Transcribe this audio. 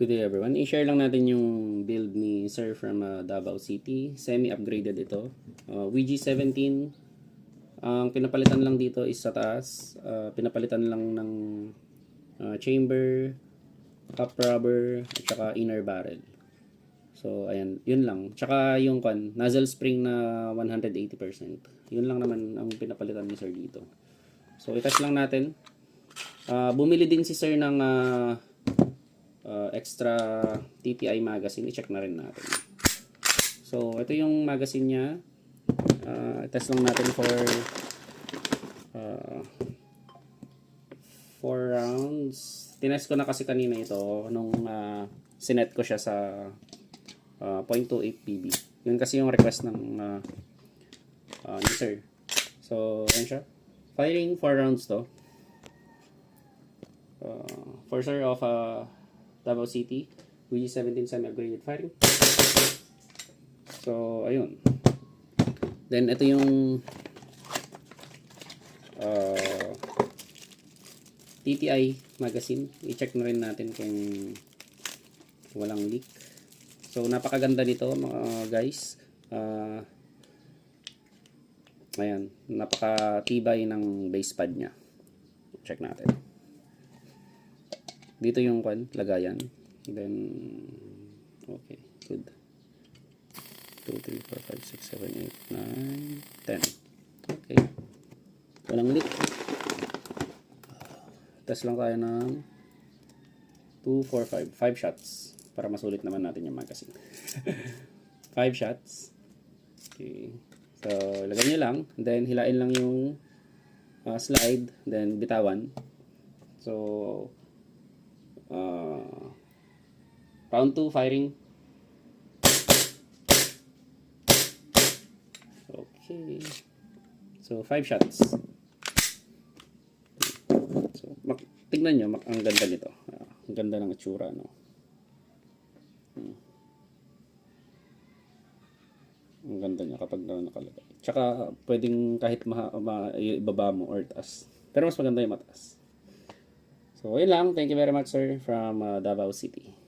Good day everyone. I-share lang natin yung build ni Sir from Davao City. Semi-upgraded ito. VG17. Ang pinapalitan lang dito is sa taas. Pinapalitan lang ng chamber, cup rubber, at saka inner barrel. So, ayan. Yun lang. Tsaka yung nozzle spring na 180%. Yun lang naman ang pinapalitan ni Sir dito. So, itest lang natin. Bumili din si Sir ng extra TTI magazine. I-check na rin natin. So, ito yung magazine niya. Test lang natin for 4 rounds. Tinest ko na kasi kanina ito nung sinet ko siya sa 0.28 PB. Yun kasi yung request ng ni Sir. So, ayan siya. Firing 4 rounds to. For Sir of Davao City, VG17 semi-upgraded firing. So, ayun. Then, ito yung TTI magazine. I-check na rin natin kung walang leak. So, napakaganda nito mga guys. Ayan. Napakatibay ng base pad niya. Check natin. Dito yung lagayan. Then, okay. Good. 2, 3, 4, 5, 6, 7, 8, 9, 10. Okay. Walang leak. Test lang tayo ng 2, 4, 5. 5 shots. Para masulit naman natin yung magazine. 5 shots. Okay. So, lagyan nyo lang. Then, hilain lang yung slide. Then, bitawan. So, round 2 firing. Okay. So, 5 shots. So, tignan nyo, ang ganda nito. Ang ganda ng itsura, no? Ang ganda niya kapag nakalagay. Tsaka, pwedeng kahit ibaba mo or taas. Pero mas maganda yung mataas. So, yun lang. Thank you very much, sir, from Davao City.